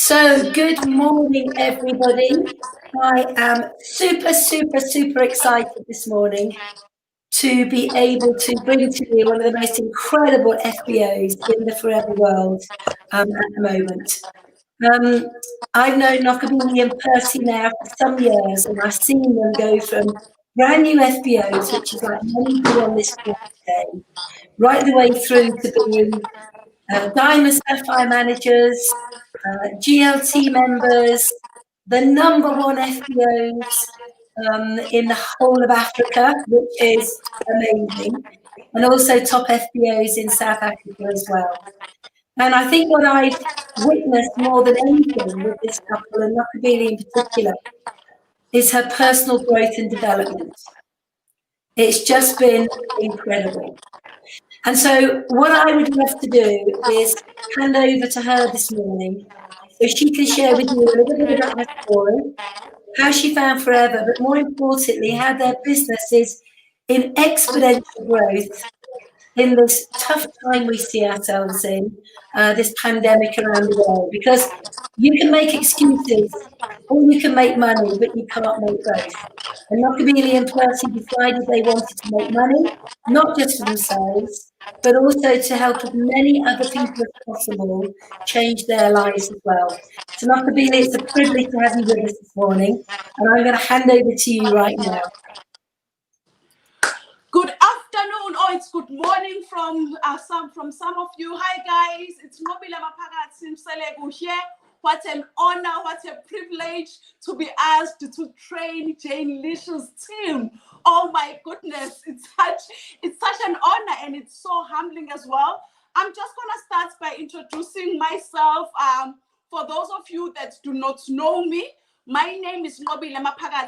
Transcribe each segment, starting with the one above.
So, good morning, everybody. I am super excited this morning to be able to bring to you one of the most incredible FBOs in the forever world at the moment. I've known Nqobile and Percy now for some years, and I've seen them go from brand new FBOs, which is like many people on this call today, right the way through to being Diamond Sapphire managers, GLT members, the #1 FBOs in the whole of Africa, which is amazing, and also top FBOs in South Africa as well. And I think what I've witnessed more than anything with this couple, and Nqobile in particular, is her personal growth and development. It's just been incredible. And so what I would love to do is hand over to her this morning so she can share with you a little bit about her story, how she found Forever, but more importantly, how their business is in exponential growth in this tough time we see ourselves in, this pandemic around the world. Because you can make excuses or you can make money, but you can't make both. And Nqobile and Percy decided they wanted to make money, not just for themselves, but also to help as many other people as possible change their lives as well. So Nqobile, it's a privilege to have you with us this morning, and I'm going to hand over to you right now. Good afternoon, or it's good morning from some of you. Hi guys, it's Nqobile Mseleku here. What an honor, what a privilege to be asked to train Jayne Leach's team. Oh my goodness, it's such an honor, and it's so humbling as well. I'm just gonna start by introducing myself. For those of you that do not know me, my name is Nqobile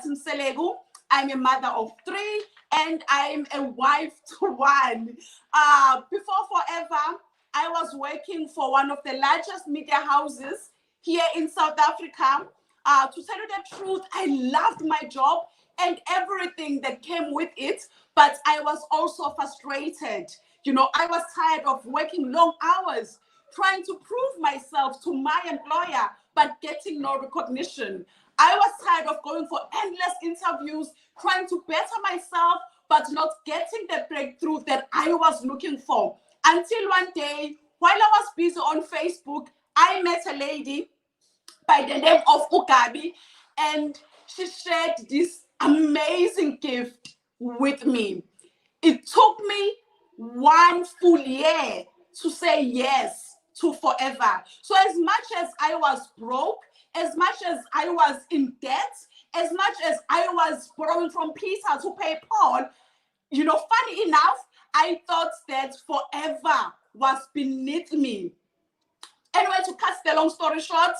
Mseleku. I'm a mother of 3 and I'm a wife to 1. Before Forever, I was working for one of the largest media houses here in South Africa. To tell you the truth, I loved my job and everything that came with it, but I was also frustrated. You know, I was tired of working long hours, trying to prove myself to my employer, but getting no recognition. I was tired of going for endless interviews, trying to better myself, but not getting the breakthrough that I was looking for. Until one day, while I was busy on Facebook, I met a lady by the name of Nqobile, and she shared this amazing gift with me. It took me 1 full year to say yes to Forever. So as much as I was broke, as much as I was in debt, as much as I was borrowing from Peter to pay Paul, you know, funny enough, I thought that Forever was beneath me. Anyway, to cut the long story short,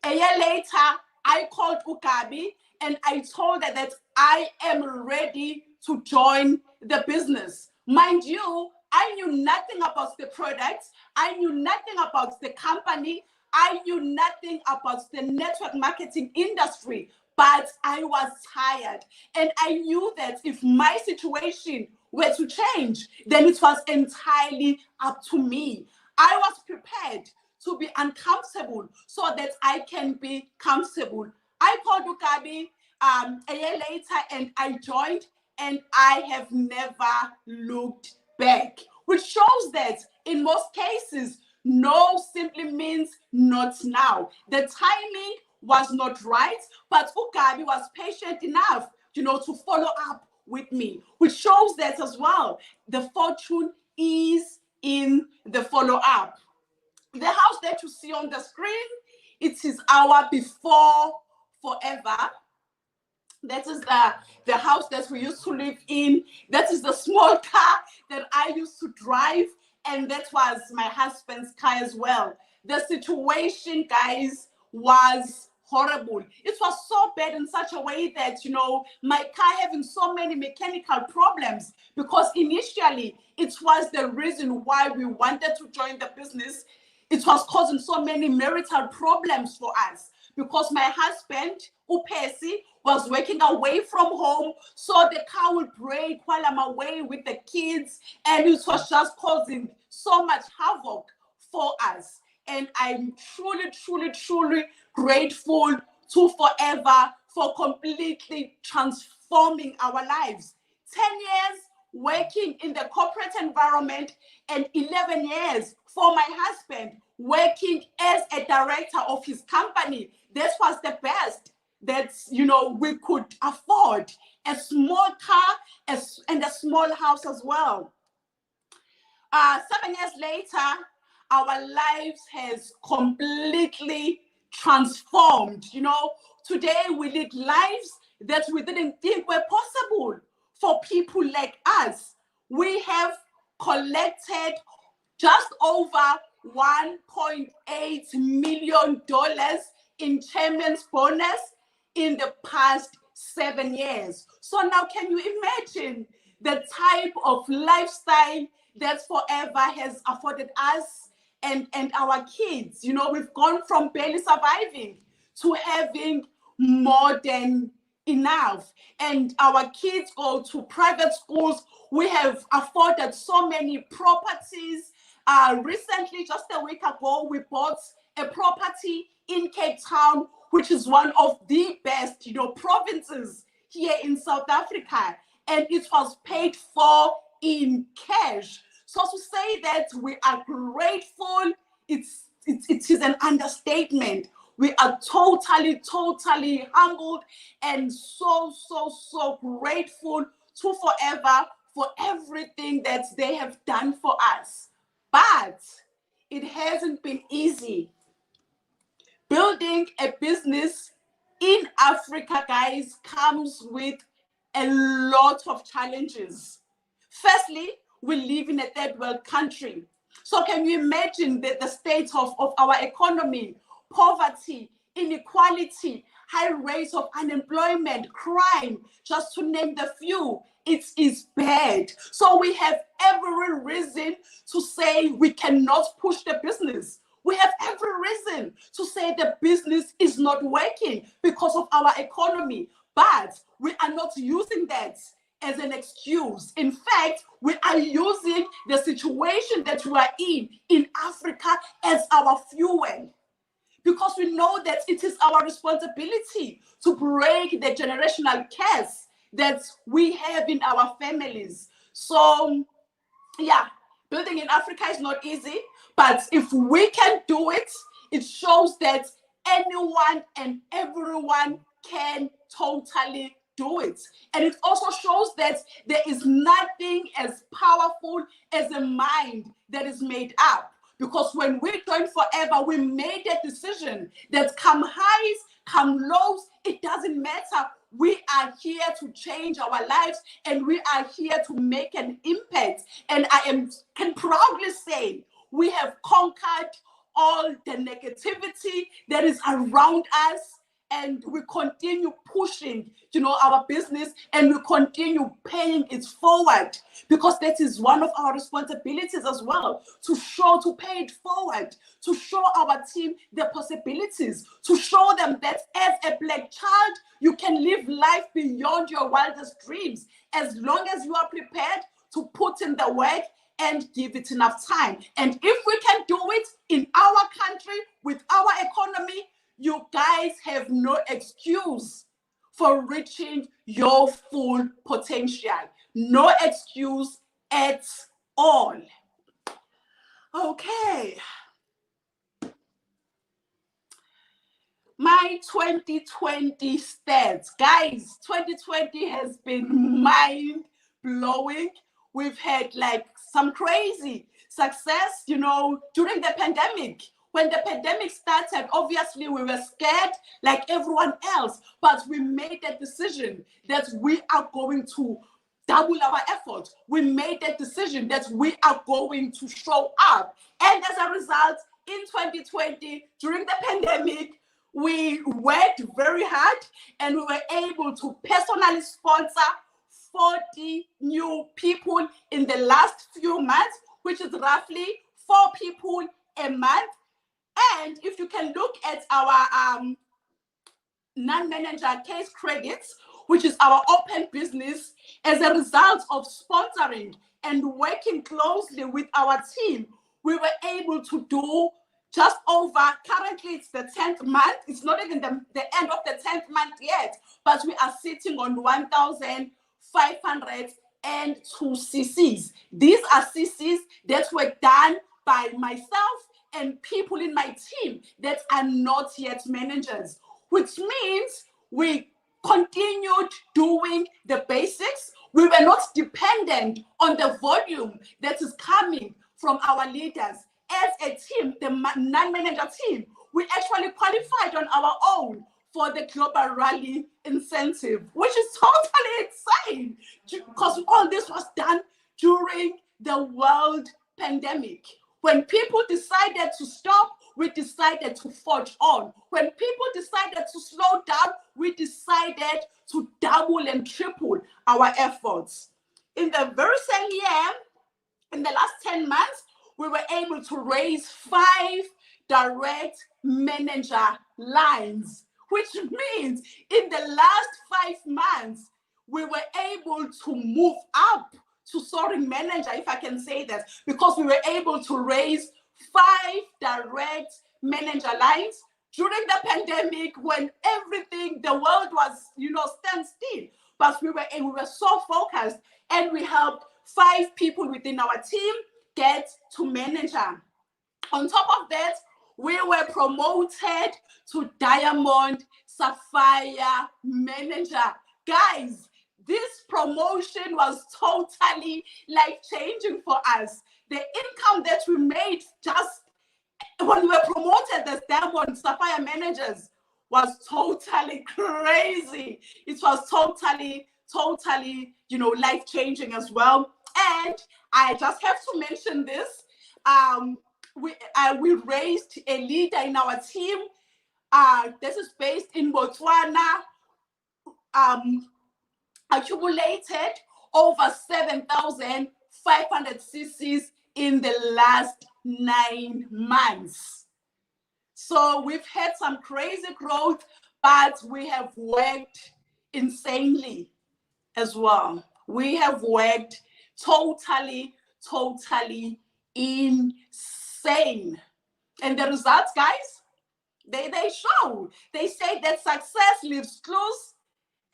a year later, I called Nqobile and I told her that I am ready to join the business. Mind you, I knew nothing about the product. I knew nothing about the company. I knew nothing about the network marketing industry, but I was tired. And I knew that if my situation were to change, then it was entirely up to me. I was prepared to be uncomfortable so that I can be comfortable. I called Nqobile a year later and I joined, and I have never looked back, which shows that in most cases, no simply means not now. The timing was not right, but Nqobile was patient enough, you know, to follow up with me, which shows that as well. The fortune is in the follow-up. The house that you see on the screen, it is our before Forever. That is the house that we used to live in. That is the small car that I used to drive. And that was my husband's car as well. The situation, guys, was horrible. It was so bad in such a way that, you know, my car having so many mechanical problems, because initially it was the reason why we wanted to join the business. It was causing so many marital problems for us because my husband, Percy, was working away from home, so the car would break while I'm away with the kids, and it was just causing so much havoc for us. and I'm truly, truly, truly grateful to Forever for completely transforming our lives. 10 years working in the corporate environment and 11 years for my husband working as a director of his company. This was the best that, you know, we could afford. A small car and a small house as well. 7 years later, our lives has completely transformed. You know, today we lead lives that we didn't think were possible for people like us. We have collected just over $1.8 million in chairman's bonus in the past 7 years. So now can you imagine the type of lifestyle that Forever has afforded us and our kids? You know, we've gone from barely surviving to having more than enough. And our kids go to private schools. We have afforded so many properties. Recently, just a week ago, we bought a property in Cape Town, which is one of the best, you know, provinces here in South Africa, and it was paid for in cash. So to say that we are grateful, it is an understatement. We are totally, totally humbled and so, so, so grateful to Forever for everything that they have done for us. But it hasn't been easy. Building a business in Africa, guys, comes with a lot of challenges. Firstly, we live in a third world country. So can you imagine the state of our economy? Poverty, inequality, high rates of unemployment, crime, just to name the few. It is bad. So we have every reason to say we cannot push the business. We have every reason to say the business is not working because of our economy. But we are not using that as an excuse. In fact, we are using the situation that we are in Africa as our fuel, because we know that it is our responsibility to break the generational curse that we have in our families. So, yeah, building in Africa is not easy, but if we can do it, it shows that anyone and everyone can totally do it. And it also shows that there is nothing as powerful as a mind that is made up. Because when we joined Forever, we made a decision that come highs, come lows, it doesn't matter. We are here to change our lives, and we are here to make an impact. And I can proudly say we have conquered all the negativity that is around us, and we continue pushing, you know, our business, and we continue paying it forward, because that is one of our responsibilities as well, to pay it forward, to show our team the possibilities, to show them that as a Black child, you can live life beyond your wildest dreams, as long as you are prepared to put in the work and give it enough time. And if we can do it in our country with our economy, you guys have no excuse for reaching your full potential. No excuse at all. Okay. My 2020 stats. Guys, 2020 has been mind-blowing. We've had like some crazy success, you know, during the pandemic. When the pandemic started, obviously we were scared like everyone else, but we made a decision that we are going to double our efforts. We made a decision that we are going to show up. And as a result, in 2020, during the pandemic, we worked very hard and we were able to personally sponsor 40 new people in the last few months, which is roughly 4 people a month. And if you can look at our non-manager case credits, which is our open business, as a result of sponsoring and working closely with our team, we were able to do just over, currently it's the 10th month. It's not even the end of the 10th month yet, but we are sitting on 1,502 CCs. These are CCs that were done by myself and people in my team that are not yet managers, which means we continued doing the basics. We were not dependent on the volume that is coming from our leaders. As a team, the non-manager team, we actually qualified on our own for the Global Rally incentive, which is totally insane because all this was done during the world pandemic. When people decided to stop, we decided to forge on. When people decided to slow down, we decided to double and triple our efforts. In the very same year, in the last 10 months, we were able to raise 5 direct manager lines, which means in the last 5 months, we were able to move up to soaring manager, if I can say that, because we were able to raise 5 direct manager lines during the pandemic when everything, the world was, stand still. But we were so focused, and we helped 5 people within our team get to manager. On top of that, we were promoted to Diamond Sapphire manager. Guys, this promotion was totally life-changing for us. The income that we made just when we were promoted as Diamond Sapphire managers was totally crazy. It was totally, life-changing as well. And I just have to mention this. We raised a leader in our team. This is based in Botswana. Accumulated over 7,500 CCs in the last 9 months. So we've had some crazy growth, but we have worked insanely as well. We have worked totally insane. And the results, guys, they show. They say that success leaves clues.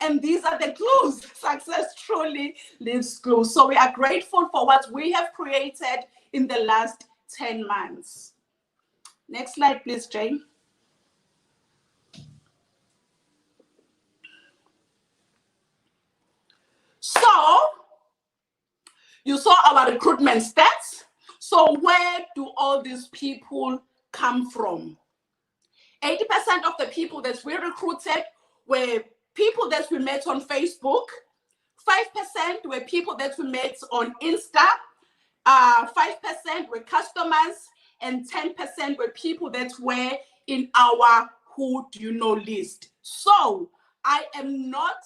And these are the clues. Success truly leaves clues. So we are grateful for what we have created in the last 10 months. Next slide, please, Jayne. So you saw our recruitment stats. So where do all these people come from? 80% of the people that we recruited were people that we met on Facebook. 5% were people that we met on Insta. 5% were customers, and 10% were people that were in our Who Do You Know list. So I am not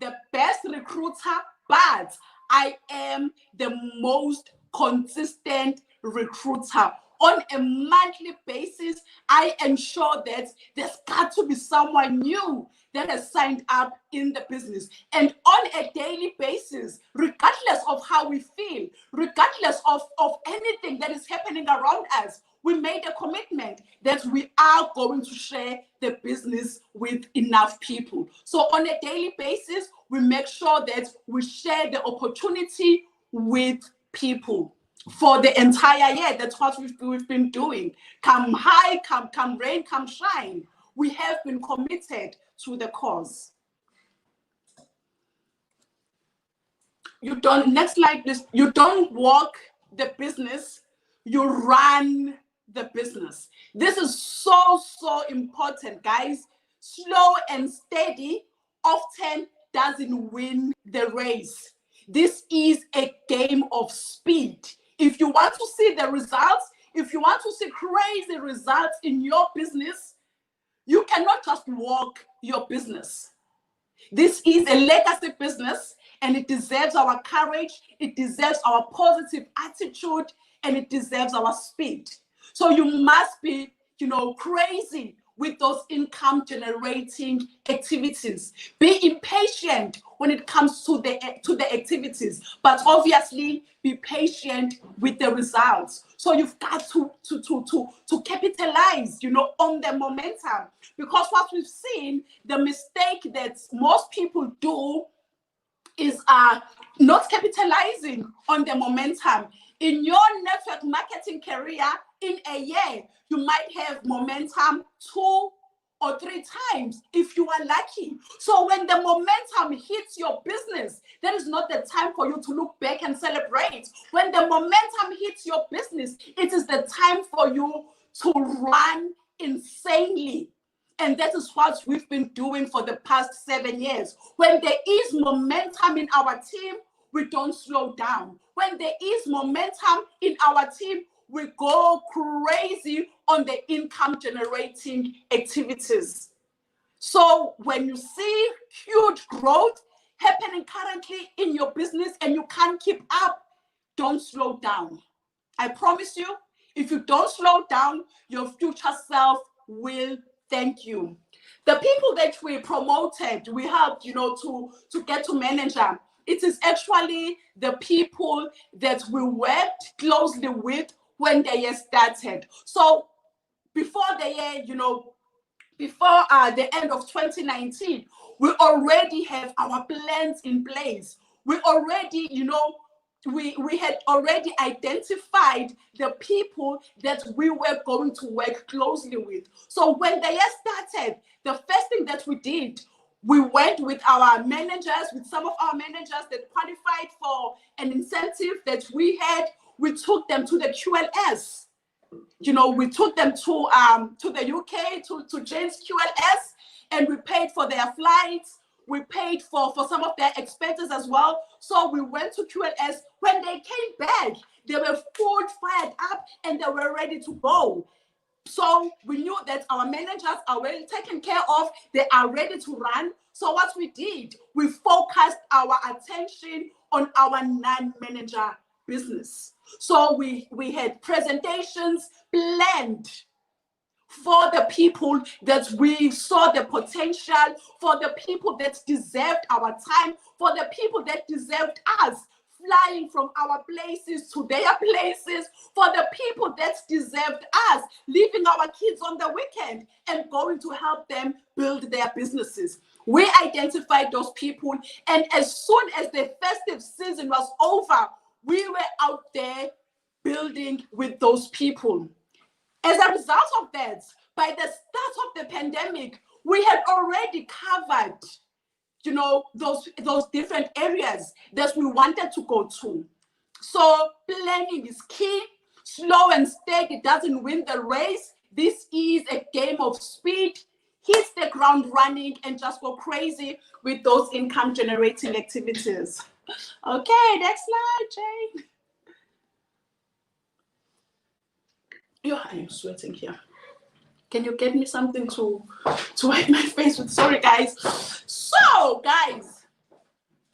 the best recruiter, but I am the most consistent recruiter. On a monthly basis, I ensure that there's got to be someone new that has signed up in the business. And on a daily basis, regardless of how we feel, regardless of anything that is happening around us, we made a commitment that we are going to share the business with enough people. So on a daily basis, we make sure that we share the opportunity with people. For the entire year, that's what we've been doing. Come high, come rain, come shine. We have been committed to the cause. Next slide, please. You don't walk the business, you run the business. This is so important, guys. Slow and steady often doesn't win the race. This is a game of speed. If you want to see the results, if you want to see crazy results in your business, you cannot just walk your business. This is a legacy business, and it deserves our courage, it deserves our positive attitude, and it deserves our speed. So you must be, crazy with those income generating activities. Be impatient when it comes to the activities, but obviously be patient with the results. So you've got to capitalize, on the momentum, because what we've seen, the mistake that most people do is not capitalizing on the momentum. In your network marketing career, in a year, you might have momentum 2 or 3 times if you are lucky. So when the momentum hits your business, that is not the time for you to look back and celebrate. When the momentum hits your business, it is the time for you to run insanely. And that is what we've been doing for the past 7 years. When there is momentum in our team, we don't slow down. When there is momentum in our team, we go crazy on the income generating activities. So when you see huge growth happening currently in your business and you can't keep up, don't slow down. I promise you, if you don't slow down, your future self will thank you. The people that we promoted, we helped, to get to manager. It is actually the people that we worked closely with when the year started. So before the year, before the end of 2019, we already have our plans in place. We already, we had already identified the people that we were going to work closely with. So when the year started, the first thing that we did, we went with our managers, with some of our managers that qualified for an incentive that we had. We took them to the QLS. We took them to the UK, to Jayne's QLS, and we paid for their flights. We paid for some of their expenses as well. So we went to QLS. When they came back, they were full fired up and they were ready to go. So we knew that our managers are well taken care of. They are ready to run. So what we did, we focused our attention on our non-manager business. So we had presentations planned for the people that we saw the potential, for the people that deserved our time, for the people that deserved us flying from our places to their places, for the people that deserved us leaving our kids on the weekend and going to help them build their businesses. We identified those people, and as soon as the festive season was over, we were out there building with those people. As a result of that, by the start of the pandemic, we had already covered, those different areas that we wanted to go to. So planning is key. Slow and steady doesn't win the race. This is a game of speed. Hit the ground running and just go crazy with those income generating activities. Okay, next slide, Jayne. I am sweating here. Can you get me something to wipe my face with? Sorry, guys. So, guys,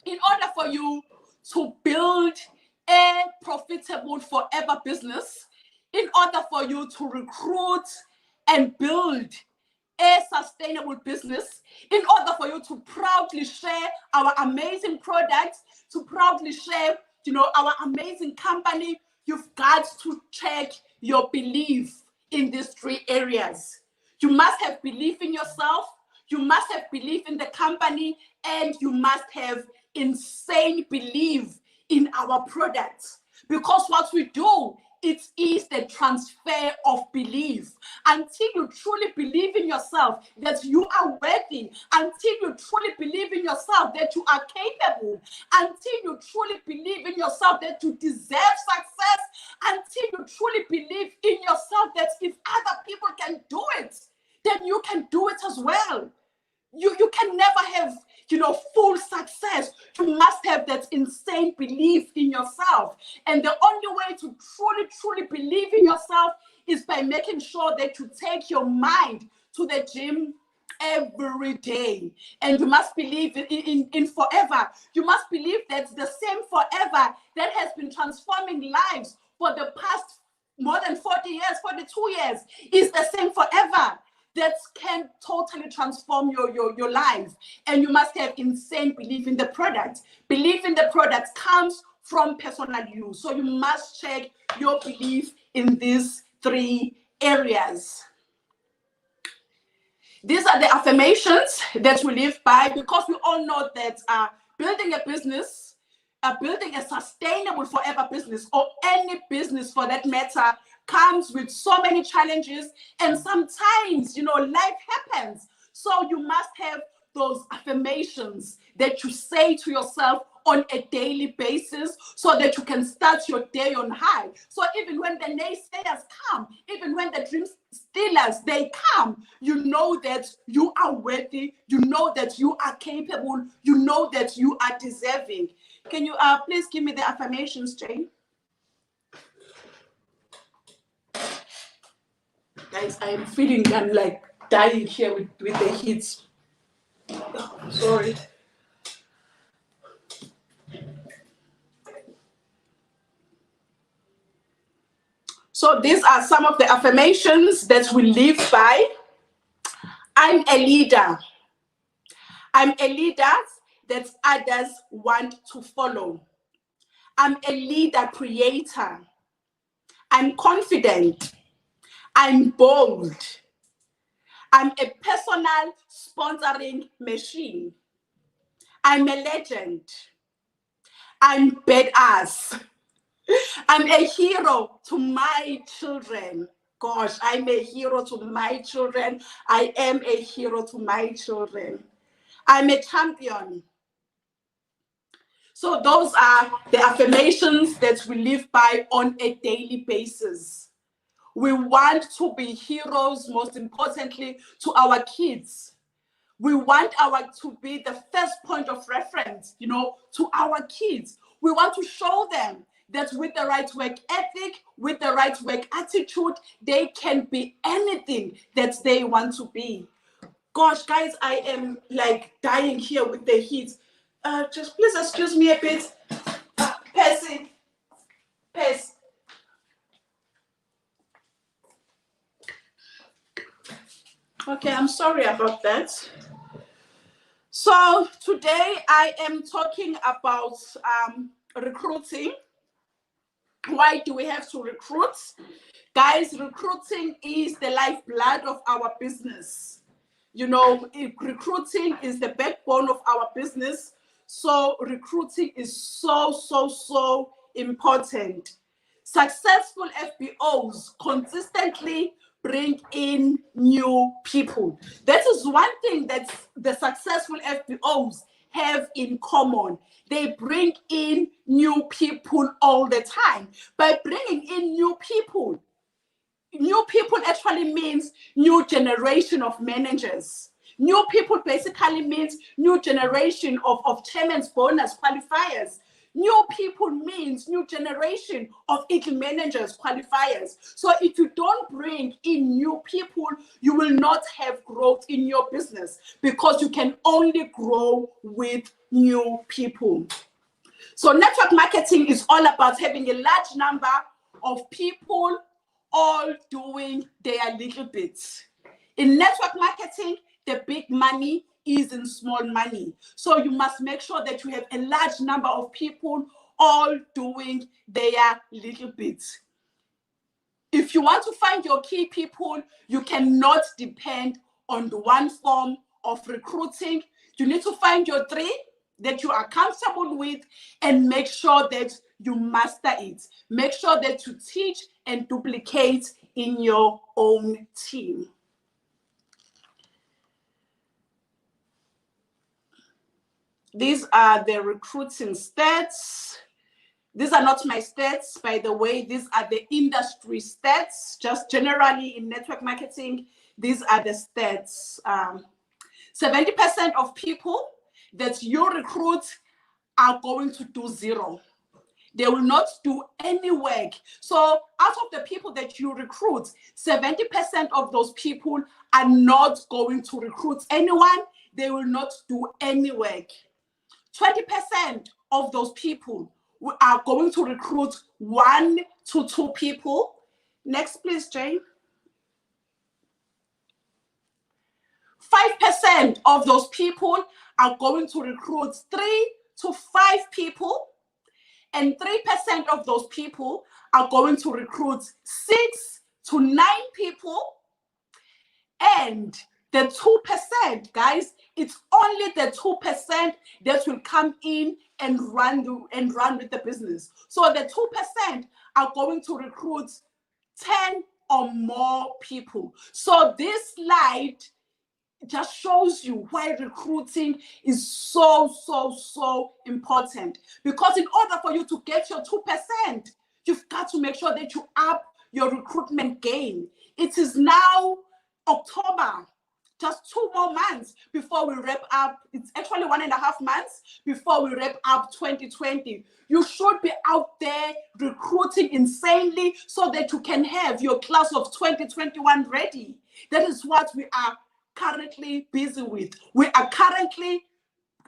in order for you to build a profitable forever business, in order for you to recruit and build a sustainable business, in order for you to proudly share our amazing products, to proudly share, our amazing company, you've got to check your belief in these 3 areas. You must have belief in yourself, you must have belief in the company, and you must have insane belief in our products. Because what we do, it is the transfer of belief. Until you truly believe in yourself that you are worthy, until you truly believe in yourself that you are capable, until you truly believe in yourself that you deserve success, until you truly believe in yourself that if other people can do it, then you can do it as well. You can never have, full success. You must have that insane belief in yourself. And the only way to truly believe in yourself is by making sure that you take your mind to the gym every day. And you must believe in forever. You must believe that the same forever that has been transforming lives for the past more than 40 years, 42 years, is the same forever. that can totally transform your life. And you must have insane belief in the product. Belief in the product comes from personal use. So you must check your belief in these 3 areas. These are the affirmations that we live by, because we all know that building a business, building a sustainable forever business, or any business for that matter, comes with so many challenges, and sometimes, life happens. So you must have those affirmations that you say to yourself on a daily basis, so that you can start your day on high. So even when the naysayers come, even when the dream stealers, they come, you know that you are worthy, you know that you are capable, you know that you are deserving. Can you please give me the affirmations, Jayne? Guys, I am feeling I'm like dying here with the heat. Sorry. So these are some of the affirmations that we live by. I'm a leader. I'm a leader that others want to follow. I'm a leader creator. I'm confident. I'm bold. I'm a personal sponsoring machine. I'm a legend. I'm badass. I'm a hero to my children. Gosh, I'm a hero to my children. I am a hero to my children. I'm a champion. So those are the affirmations that we live by on a daily basis. We want to be heroes, most importantly, to our kids. We want to be the first point of reference, to our kids. We want to show them that with the right work ethic, with the right work attitude, they can be anything that they want to be. Gosh, guys, I am like dying here with the heat. Just please excuse me a bit. Percy. Okay, I'm sorry about that. So today I am talking about recruiting. Why do we have to recruit? Guys, recruiting is the lifeblood of our business. Recruiting is the backbone of our business. So recruiting is so important. Successful FBOs consistently bring in new people. That is one thing that the successful FBOs have in common. They bring in new people all the time. By bringing in new people actually means new generation of managers. New people basically means new generation of chairman's bonus qualifiers. New people means new generation of eagle managers qualifiers. So if you don't bring in new people, you will not have growth in your business, because you can only grow with new people. So network marketing is all about having a large number of people all doing their little bits. In network marketing, the big money is in small money. So you must make sure that you have a large number of people all doing their little bits. If you want to find your key people, you cannot depend on the one form of recruiting. You need to find your 3 that you are comfortable with and make sure that you master it. Make sure that you teach and duplicate in your own team. These are the recruiting stats. These are not my stats, by the way. These are the industry stats. Just generally in network marketing, these are the stats. 70% of people that you recruit are going to do 0. They will not do any work. So out of the people that you recruit, 70% of those people are not going to recruit anyone. They will not do any work. 20% of those people are going to recruit 1 to 2 people. Next, please, Jayne. 5% of those people are going to recruit 3 to 5 people, and 3% of those people are going to recruit 6 to 9 people. And the 2%, guys, it's only the 2% that will come in and run with the business. So the 2% are going to recruit 10 or more people. So this slide just shows you why recruiting is so important. Because in order for you to get your 2%, you've got to make sure that you up your recruitment game. It is now October, just 2 more months before we wrap up. It's actually 1.5 months before we wrap up 2020. You should be out there recruiting insanely so that you can have your class of 2021 ready. That is what we are currently busy with. We are currently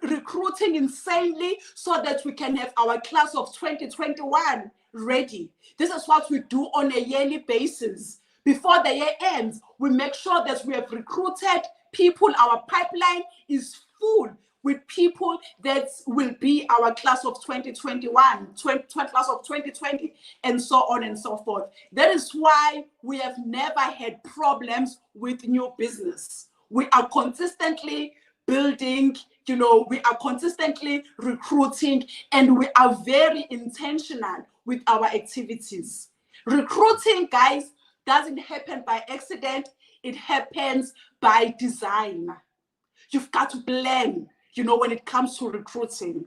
recruiting insanely so that we can have our class of 2021 ready. This is what we do on a yearly basis. Before the year ends, we make sure that we have recruited people. Our pipeline is full with people that will be our class of 2021, class of 2020, and so on and so forth. That is why we have never had problems with new business. We are consistently building, we are consistently recruiting, and we are very intentional with our activities. Recruiting, guys, doesn't happen by accident. It happens by design. You've got to plan, when it comes to recruiting.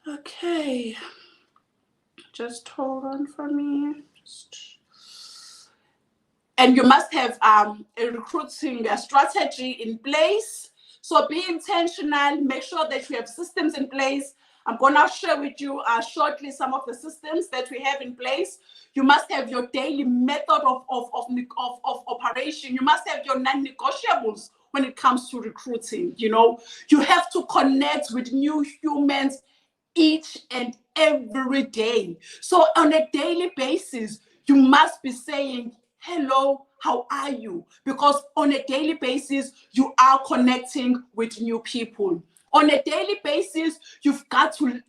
Okay. Just hold on for me. And you must have a recruiting strategy in place. So be intentional. Make sure that you have systems in place. I'm going to share with you shortly some of the systems that we have in place. You must have your daily method of operation. You must have your non-negotiables when it comes to recruiting. You have to connect with new humans each and every day. So on a daily basis, you must be saying, hello, how are you? Because on a daily basis, you are connecting with new people. On a daily basis, you've got to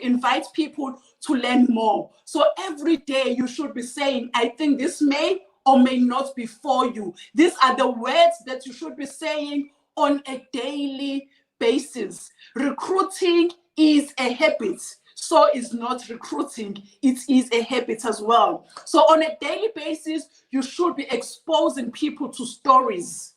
invite people to learn more. So every day you should be saying, I think this may or may not be for you. These are the words that you should be saying on a daily basis. Recruiting is a habit. So is not recruiting. It is a habit as well. So on a daily basis, you should be exposing people to stories.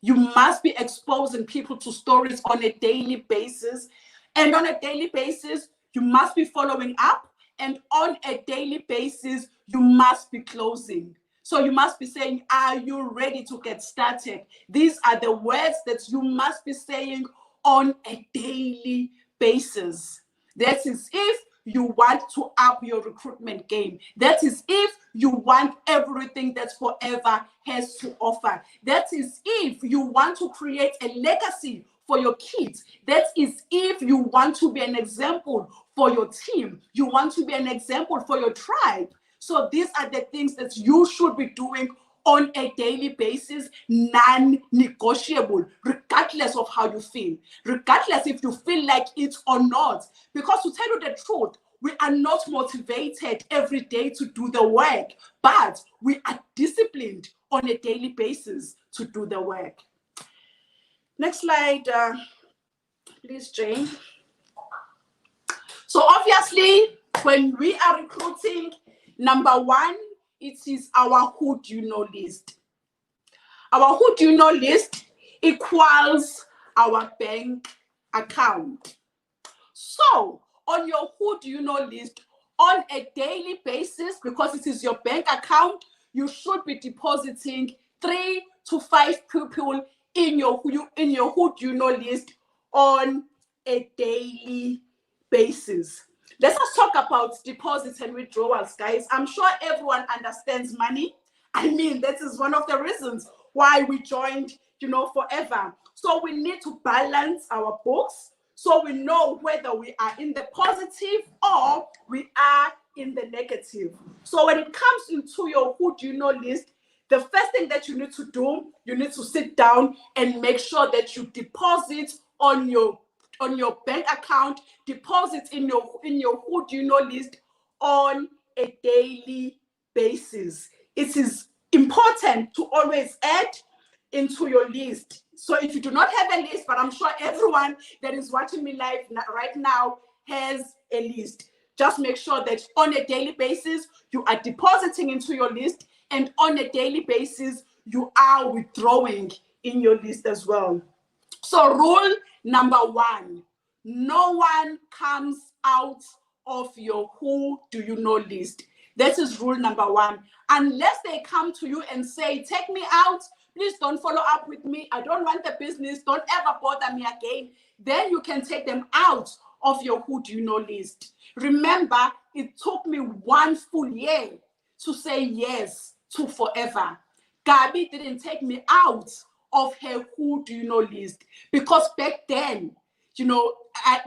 You must be exposing people to stories on a daily basis. And on a daily basis, you must be following up. And on a daily basis, you must be closing. So you must be saying, are you ready to get started? These are the words that you must be saying on a daily basis. That is if you want to up your recruitment game. That is if you want everything that Forever has to offer. That is if you want to create a legacy for your kids. That is if you want to be an example for your team. You want to be an example for your tribe. So these are the things that you should be doing on a daily basis, non-negotiable, regardless of how you feel, regardless if you feel like it or not. Because to tell you the truth, we are not motivated every day to do the work, but we are disciplined on a daily basis to do the work. Next slide, please, Jayne. So obviously, when we are recruiting, number one, it is our who do you know list. Our who do you know list equals our bank account. So on your who do you know list, on a daily basis, because it is your bank account, you should be depositing 3 to 5 people in your who do you know list on a daily basis. Let's just talk about deposits and withdrawals, guys. I'm sure everyone understands money. I mean, that is one of the reasons why we joined, Forever. So we need to balance our books so we know whether we are in the positive or we are in the negative. So when it comes into your who do you know list, the first thing that you need to do, you need to sit down and make sure that you deposit on your bank account, deposit in your who do you know list on a daily basis. It is important to always add into your list. So if you do not have a list, but I'm sure everyone that is watching me live right now has a list, just make sure that on a daily basis, you are depositing into your list, and on a daily basis, you are withdrawing in your list as well. So rule number 1, no one comes out of your who do you know list. This is rule number 1. Unless they come to you and say, take me out, please don't follow up with me, I don't want the business, don't ever bother me again, then you can take them out of your who do you know list. Remember, it took me 1 full year to say yes to forever. Gabi didn't take me out of her who do you know list, because back then, you know,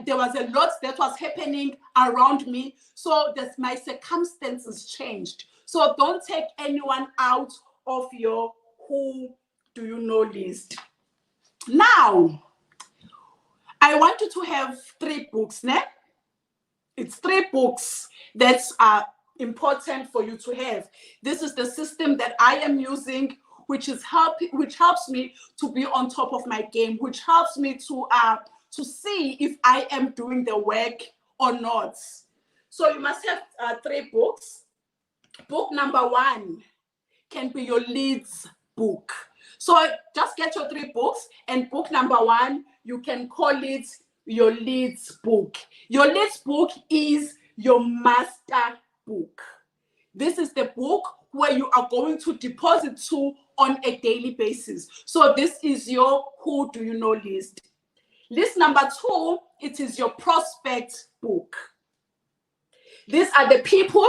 there was a lot that was happening around me, so that my circumstances changed. So don't take anyone out of your who do you know list. Now, I want you to have 3 books, ne? It's 3 books that are important for you to have. This is the system that I am using, which helps me to be on top of my game, which helps me to see if I am doing the work or not. So you must have 3 books. Book number 1 can be your leads book. So just get your 3 books, and book number 1, you can call it your leads book. Your leads book is your master book. This is the book where you are going to deposit to on a daily basis. So this is your who do you know list. List number 2, it is your prospect book. These are the people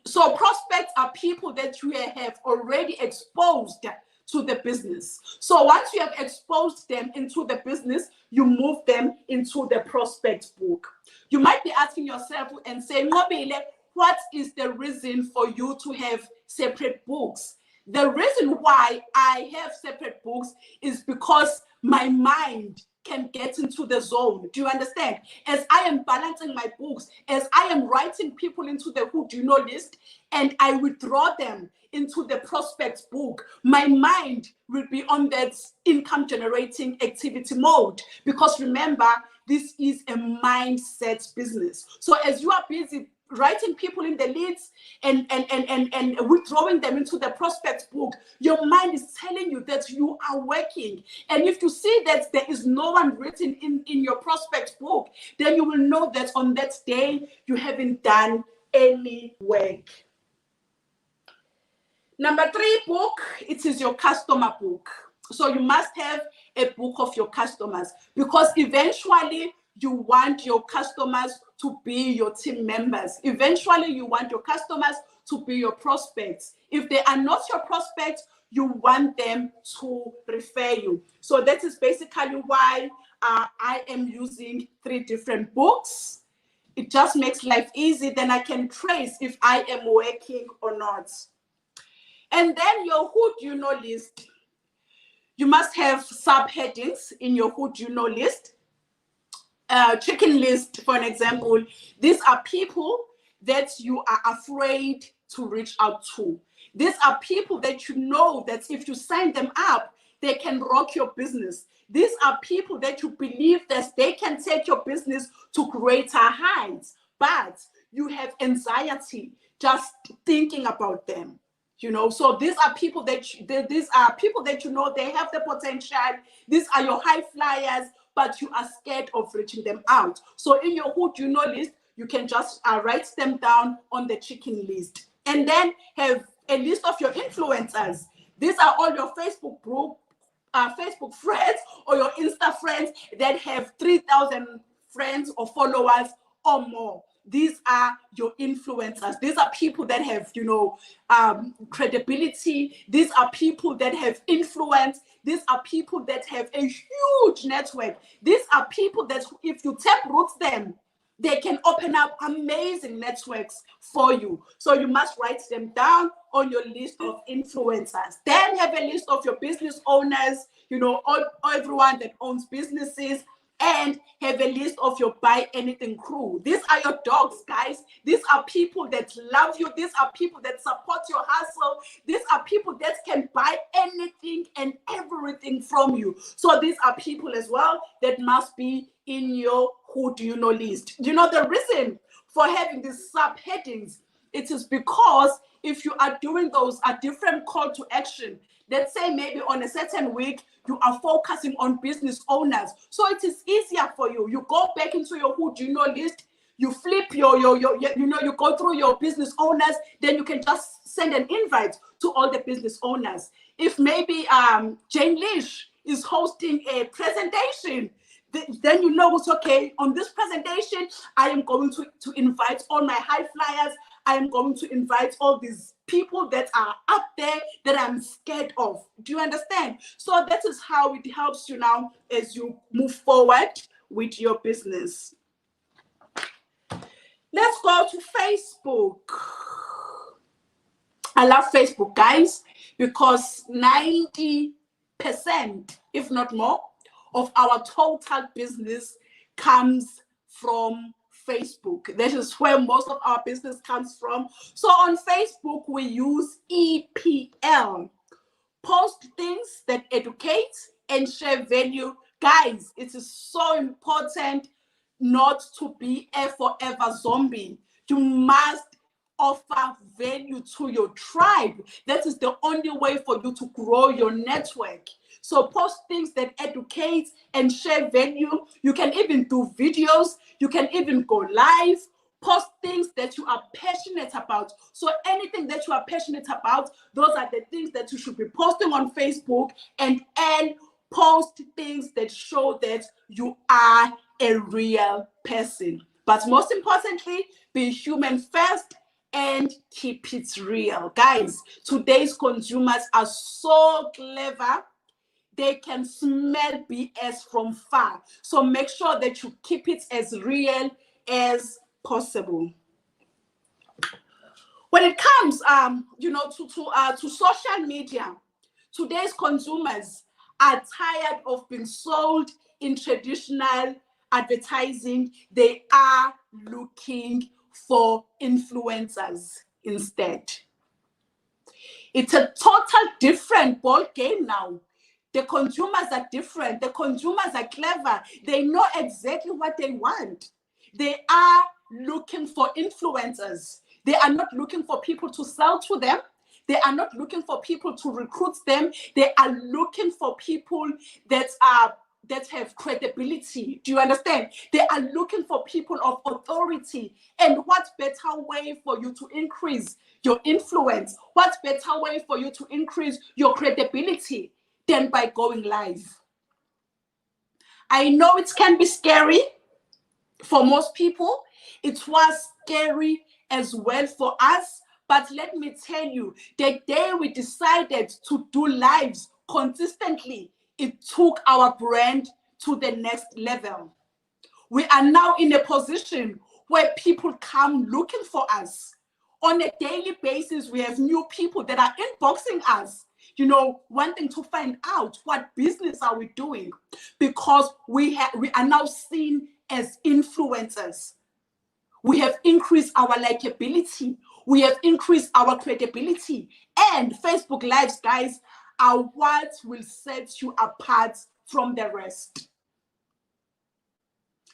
so prospects are people that you have already exposed to the business. So once you have exposed them into the business, you move them into the prospect book. You might be asking yourself and saying, Nqobile, what is the reason for you to have separate books? The reason why I have separate books is because my mind can get into the zone. Do you understand? As I am balancing my books, as I am writing people into the who do you know list, and I withdraw them into the prospects book, my mind will be on that income generating activity mode. Because remember, this is a mindset business. So as you are busy writing people in the leads and withdrawing them into the prospects book, your mind is telling you that you are working. And if you see that there is no one written in your prospects book, then you will know that on that day you haven't done any work. Number 3 book, it is your customer book. So you must have a book of your customers, because eventually you want your customers to be your team members. Eventually you want your customers to be your prospects. If they are not your prospects, you want them to refer you. So that is basically why I am using 3 different books. It just makes life easy. Then I can trace if I am working or not. And then your who do you know list. You must have subheadings in your who do you know list. Chicken list, for an example. These are people that you are afraid to reach out to. These are people that you know that if you sign them up, they can rock your business. These are people that you believe that they can take your business to greater heights, but you have anxiety just thinking about them. You know, so these are people that you know they have the potential. These are your high flyers, but you are scared of reaching them out. So in your who do you know list, you can just write them down on the chicken list, and then have a list of your influencers. These are all your Facebook group, Facebook friends, or your Insta friends that have 3,000 friends or followers or more. These are your influencers. These are people that have, you know, credibility. These are people that have influence. These are people that have a huge network. These are people that if you tap roots them, they can open up amazing networks for you. So you must write them down on your list of influencers. Then have a list of your business owners, you know, all everyone that owns businesses, and have a list of your buy anything crew. These are your dogs, guys. These are people that love you. These are people that support your hustle. These are people that can buy anything and everything from you. So these are people as well that must be in your who do you know list. You know, the reason for having these subheadings, it is because if you are doing those a different call to action, let's say maybe on a certain week, you are focusing on business owners. So it is easier for you. You go back into your who do you know list, you flip your you know, you go through your business owners, then you can just send an invite to all the business owners. If maybe Jayne Leach is hosting a presentation, then you know it's okay. On this presentation, I am going to invite all my high flyers. I am going to invite all these people that are up there that I'm scared of. Do you understand? So that is how it helps you now as you move forward with your business. Let's go to Facebook. I love Facebook, guys, because 90%, if not more, of our total business comes from Facebook. That is where most of our business comes from. So on Facebook, we use EPL. Post things that educate and share value. Guys, it is so important not to be a forever zombie. You must offer value to your tribe. That is the only way for you to grow your network. So post things that educate and share value. You can even do videos. You can even go live. Post things that you are passionate about. So anything that you are passionate about, those are the things that you should be posting on Facebook, and post things that show that you are a real person. But most importantly, be human first and keep it real. Guys, today's consumers are so clever. They can smell BS from far. So make sure that you keep it as real as possible. When it comes, you know, to social media, today's consumers are tired of being sold in traditional advertising. They are looking for influencers instead. It's a total different ball game now. The consumers are different. The consumers are clever. They know exactly what they want. They are looking for influencers. They are not looking for people to sell to them. They are not looking for people to recruit them. They are looking for people that have credibility. Do you understand? They are looking for people of authority. And what better way for you to increase your influence? What better way for you to increase your credibility than by going live? I know it can be scary for most people. It was scary as well for us. But let me tell you, the day we decided to do lives consistently, it took our brand to the next level. We are now in a position where people come looking for us. On a daily basis, we have new people that are inboxing us, you know, wanting to find out what business are we doing, because we are now seen as influencers. We have increased our likability. We have increased our credibility. And Facebook Lives, guys, are what will set you apart from the rest.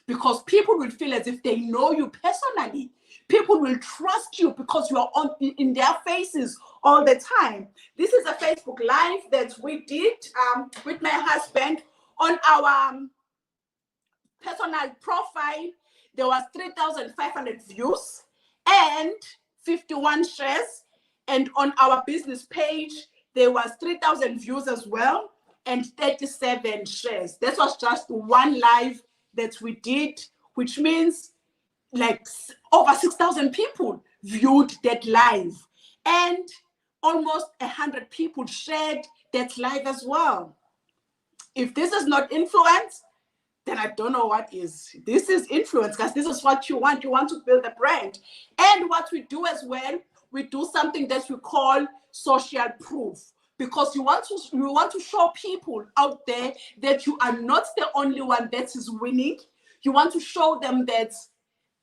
Because people will feel as if they know you personally. People will trust you because you are in their faces all the time. This is a Facebook Live that we did with my husband on our personal profile. There was 3,500 views and 51 shares. And on our business page, there was 3,000 views as well and 37 shares. That was just one live that we did, which means like over 6,000 people viewed that live. And almost 100 people shared that live as well. If this is not influence, then I don't know what is. This is influence, because this is what you want. You want to build a brand. And what we do as well, we do something that we call social proof, because you want to show people out there that you are not the only one that is winning. You want to show them that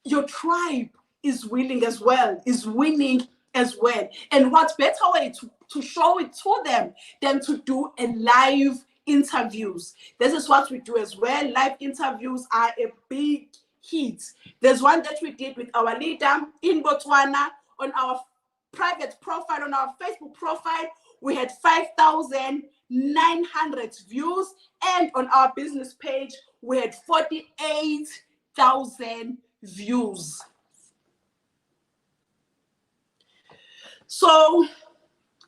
your tribe is winning as well. And what better way to show it to them than to do a live interviews. This is what we do as well. Live interviews are a big hit. There's one that we did with our leader in Botswana on our private profile, on our Facebook profile. We had 5,900 views, and on our business page we had 48,000 views. So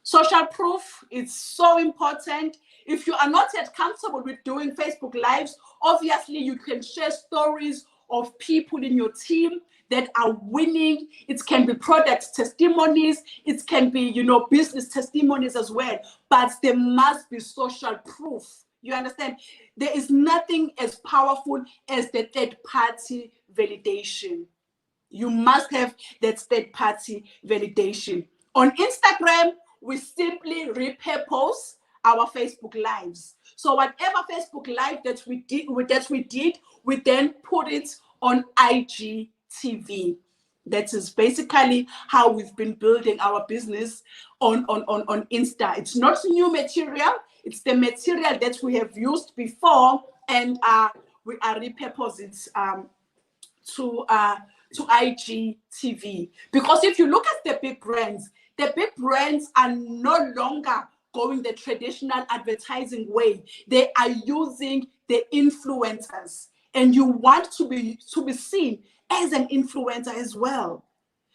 social proof is so important. If you are not yet comfortable with doing Facebook Lives, obviously you can share stories of people in your team that are winning. It can be product testimonies. It can be, business testimonies as well. But there must be social proof. You understand? There is nothing as powerful as the third-party validation. You must have that third-party validation. On Instagram, we simply repurpose our Facebook Lives. So whatever Facebook Live that we did, we then put it on IGTV. That is basically how we've been building our business on Insta. It's not new material. It's the material that we have used before, and we are repurposing it to IGTV. Because if you look at the big brands are no longer going the traditional advertising way. They are using the influencers, and you want to be seen as an influencer as well,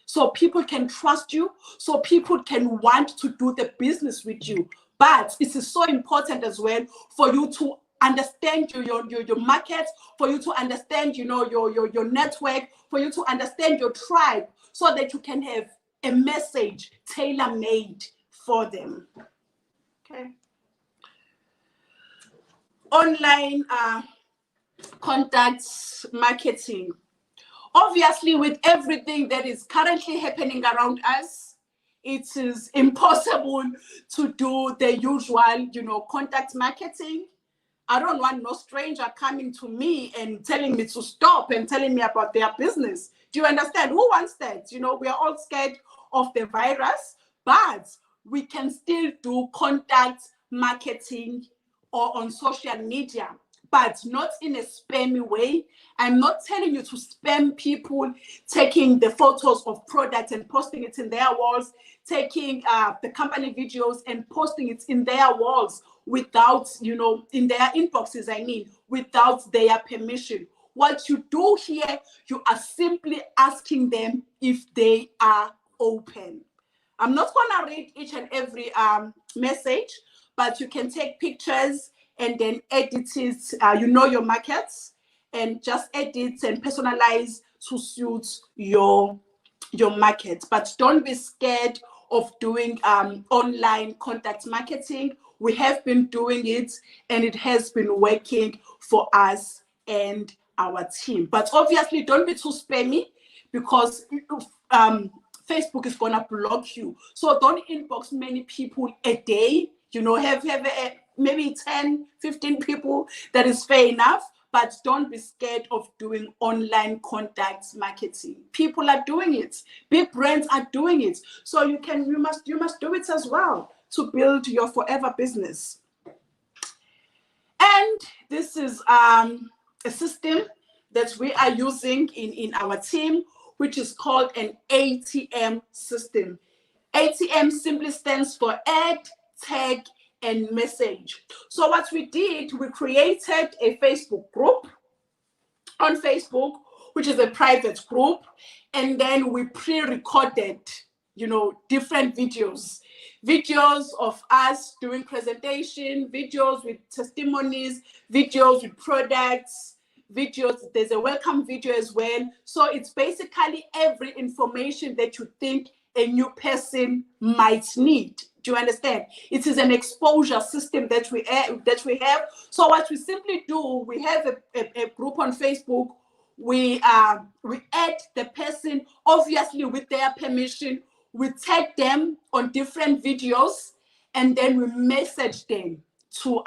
so people can trust you, so people can want to do the business with you. But it is so important as well for you to understand your market, for you to understand your network, for you to understand your tribe, so that you can have a message tailor-made for them. Okay. Online contacts marketing. Obviously, with everything that is currently happening around us, it is impossible to do the usual, contact marketing. I don't want no stranger coming to me and telling me to stop and telling me about their business. Do you understand? Who wants that? We are all scared of the virus, but we can still do contact marketing or on social media, but not in a spammy way. I'm not telling you to spam people, taking the photos of products and posting it in their walls, taking the company videos and posting it in their walls without, in their inboxes, without their permission. What you do here, you are simply asking them if they are open. I'm not going to read each and every message, but you can take pictures and then edit it, your markets, and just edit and personalize to suit your market. But don't be scared of doing online contact marketing. We have been doing it, and it has been working for us and our team. But obviously, don't be too spammy, because Facebook is gonna block you. So don't inbox many people a day. Have maybe 10, 15 people. That is fair enough. But don't be scared of doing online contact marketing. People are doing it. Big brands are doing it. So you must do it as well to build your forever business. And this is a system that we are using in our team, which is called an ATM system. ATM simply stands for add, tag, and message. So what we did, we created a Facebook group on Facebook, which is a private group, and then we pre-recorded, different videos of us doing presentation, videos with testimonies, videos with products, videos. There's a welcome video as well. So it's basically every information that you think a new person might need. Do you understand? It is an exposure system that we have. So what we simply do, we have a group on Facebook. We add the person, obviously with their permission. We tag them on different videos, and then we message them to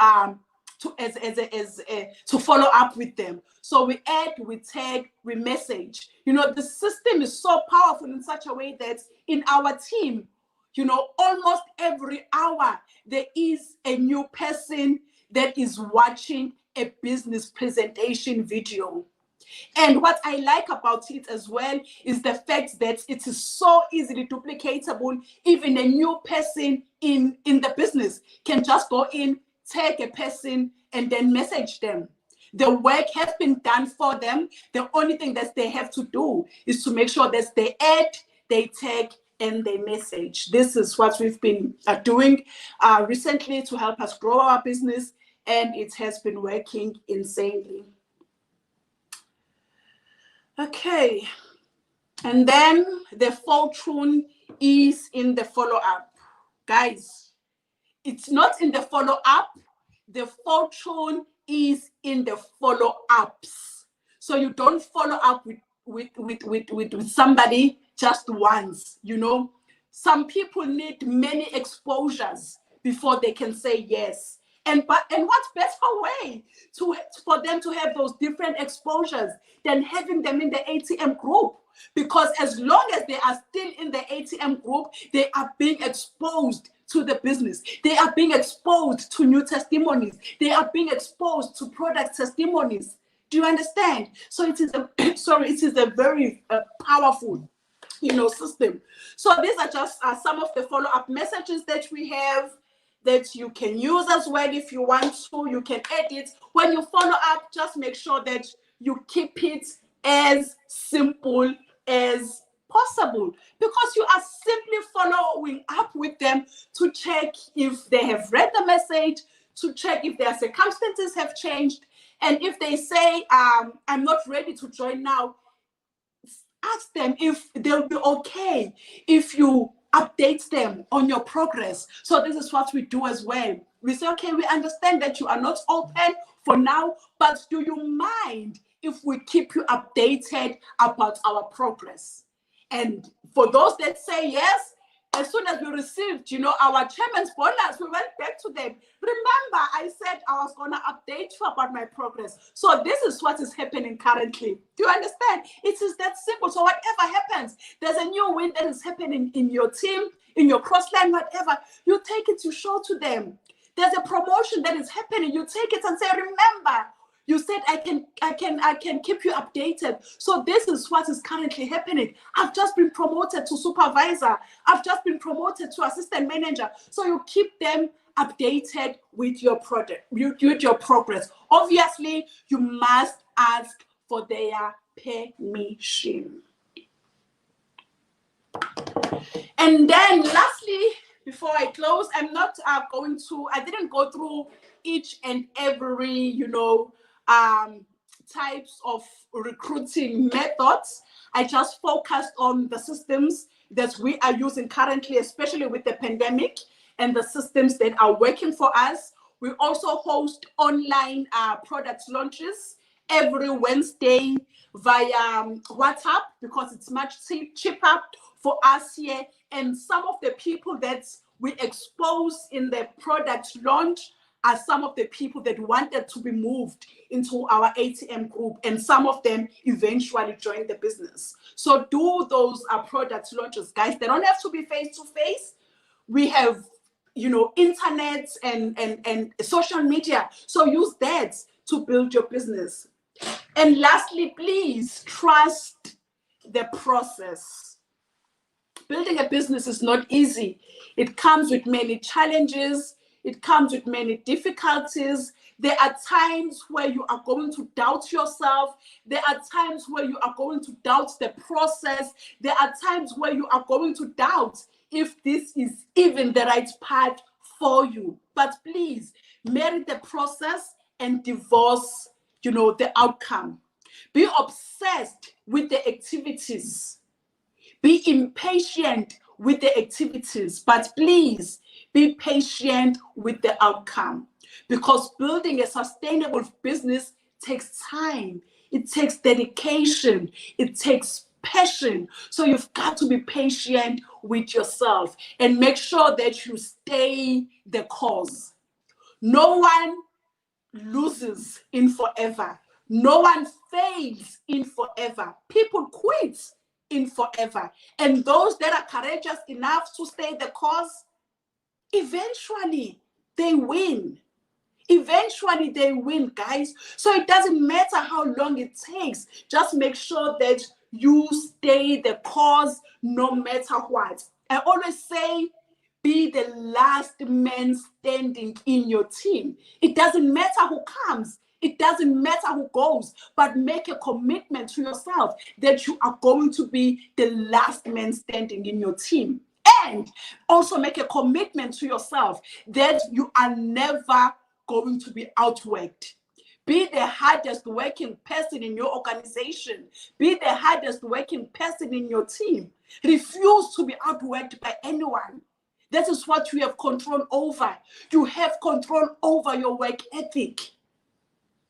follow up with them. So we add, we tag, we message. You know, the system is so powerful in such a way that in our team, you know, almost every hour there is a new person that is watching a business presentation video. And what I like about it as well is the fact that it is so easily duplicatable. Even a new person in the business can just go in, tag a person, and then message them. The work has been done for them. The only thing that they have to do is to make sure that they add, they tag, and they message. This is what we've been doing recently to help us grow our business, and it has been working insanely. Okay, and then the fortune is in the follow-up. Guys, it's not in the follow-up. The fortune is in the follow-ups. So you don't follow up with somebody just once, you know. Some people need many exposures before they can say yes. And what better way for them to have those different exposures than having them in the ATM group? Because as long as they are still in the ATM group, they are being exposed to the business. They are being exposed to new testimonies. They are being exposed to product testimonies. Do you understand? So it is a very powerful, you know, system. So these are just some of the follow-up messages that we have that you can use as well if you want to. You can edit. When you follow up, just make sure that you keep it as simple as possible, because you are simply following up with them to check if they have read the message, to check if their circumstances have changed. And if they say, I'm not ready to join now, ask them if they'll be okay if you update them on your progress. So this is what we do as well. We say, okay, we understand that you are not open for now, but do you mind if we keep you updated about our progress? And for those that say yes, as soon as we received, you know, our chairman's bonus, we went back to them. Remember, I said I was going to update you about my progress. So this is what is happening currently. Do you understand? It is that simple. So whatever happens, there's a new win that is happening in your team, in your crossline, whatever, you take it, you show to them. There's a promotion that is happening. You take it and say, remember, you said I can keep you updated. So this is what is currently happening. I've just been promoted to supervisor. I've just been promoted to assistant manager. So you keep them updated with your product, with your progress. Obviously, you must ask for their permission. And then lastly, before I close, I'm not I didn't go through each and every, you know, types of recruiting methods. I just focused on the systems that we are using currently, especially with the pandemic, and the systems that are working for us. We also host online product launches every Wednesday via WhatsApp, because it's much cheaper for us here. And some of the people that we expose in the product launch are some of the people that wanted to be moved into our ATM group, and some of them eventually joined the business. So do those product launches, guys. They don't have to be face-to-face. We have, you know, internet and social media. So use that to build your business. And lastly, please trust the process. Building a business is not easy. It comes with many challenges. It comes with many difficulties. There are times where you are going to doubt yourself. There are times where you are going to doubt the process. There are times where you are going to doubt if this is even the right path for you. But please, marry the process and divorce, you know, the outcome. Be obsessed with the activities. Be impatient with the activities, but please Be patient with the outcome, because building a sustainable business takes time. It takes dedication. It takes passion. So you've got to be patient with yourself and make sure that you stay the course. No one loses in forever. No one fails in forever. People quit in forever. And those that are courageous enough to stay the course, eventually they win. Eventually they win, guys. So it doesn't matter how long it takes. Just make sure that you stay the course no matter what. I always say, be the last man standing in your team. It doesn't matter who comes. It doesn't matter who goes, but make a commitment to yourself that you are going to be the last man standing in your team. And also make a commitment to yourself that you are never going to be outworked. Be the hardest working person in your organization. Be the hardest working person in your team. Refuse to be outworked by anyone. That is what you have control over. You have control over your work ethic.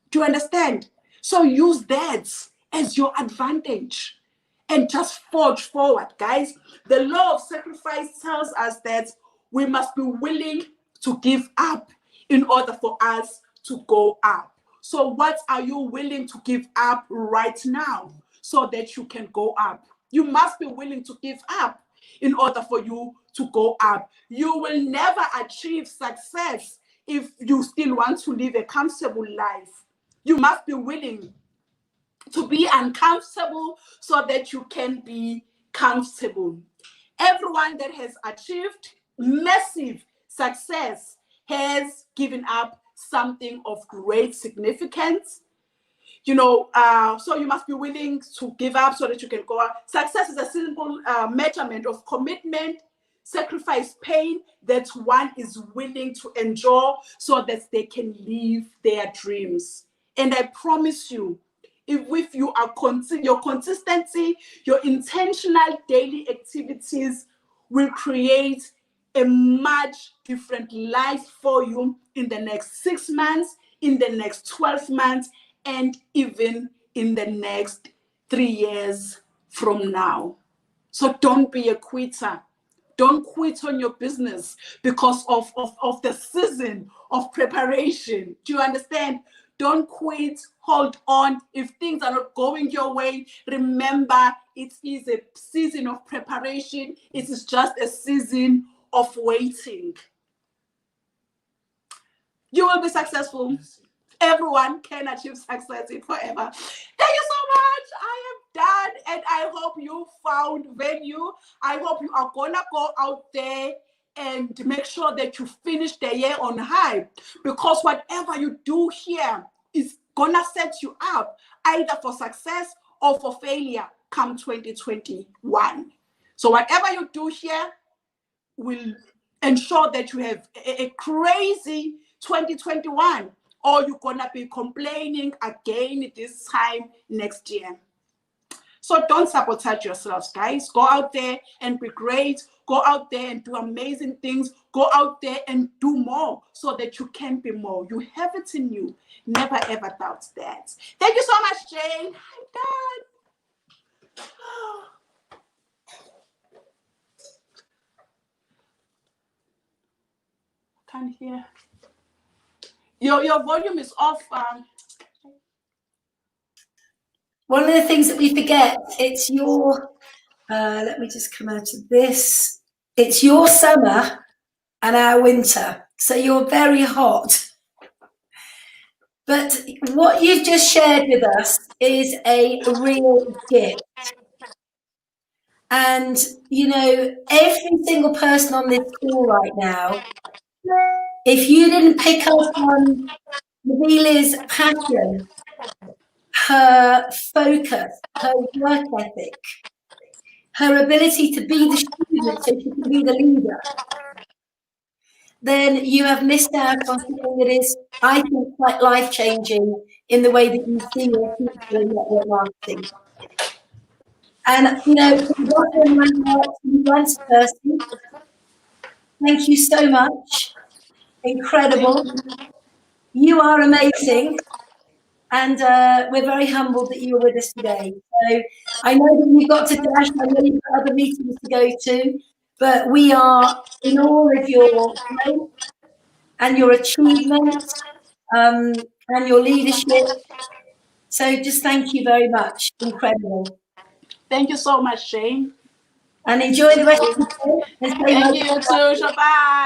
Do you understand? So use that as your advantage and just forge forward, guys. The law of sacrifice tells us that we must be willing to give up in order for us to go up. So what are you willing to give up right now so that you can go up? You must be willing to give up in order for you to go up. You will never achieve success if you still want to live a comfortable life. You must be willing to be uncomfortable so that you can be comfortable. Everyone that has achieved massive success has given up something of great significance. So you must be willing to give up so that you can go up. Success is a simple measurement of commitment, sacrifice, pain that one is willing to endure so that they can live their dreams. And I promise you, if you are your consistency, your intentional daily activities will create a much different life for you in the next 6 months, in the next 12 months, and even in the next 3 years from now. So don't be a quitter. Don't quit on your business because of the season of preparation. Do you understand? Don't quit. Hold on. If things are not going your way, remember it is a season of preparation. It is just a season of waiting. You will be successful. Everyone can achieve success in forever. Thank you so much. I am done, and I hope you found value. I hope you are gonna go out there and make sure that you finish the year on high, because whatever you do here is gonna set you up either for success or for failure come 2021. So whatever you do here will ensure that you have a crazy 2021, or you're gonna be complaining again this time next year. So don't sabotage yourselves, guys. Go out there and be great. Go out there and do amazing things. Go out there and do more so that you can be more. You have it in you. Never ever doubt that. Thank you so much, Jayne. I'm done. Can't hear. Your volume is off. One of the things that we forget, it's your, let me just come out of this. It's your summer and our winter. So you're very hot. But what you've just shared with us is a real gift. And, every single person on this call right now, if you didn't pick up on Nqobile's passion, her focus, her work ethic, her ability to be the student so she can be the leader, then you have missed out on something that is, I think, quite life-changing in the way that you see your future in network marketing. And, from the bottom of my heart, to the person, Thank you so much. Incredible. You are amazing. And we're very humbled that you were with us today. So I know that you've got to dash. I know you've got other meetings to go to, but we are in awe of your growth and your achievements and your leadership. So just thank you very much. Incredible. Thank you so much, Jayne. And enjoy the rest of the day. Thank you too. Bye.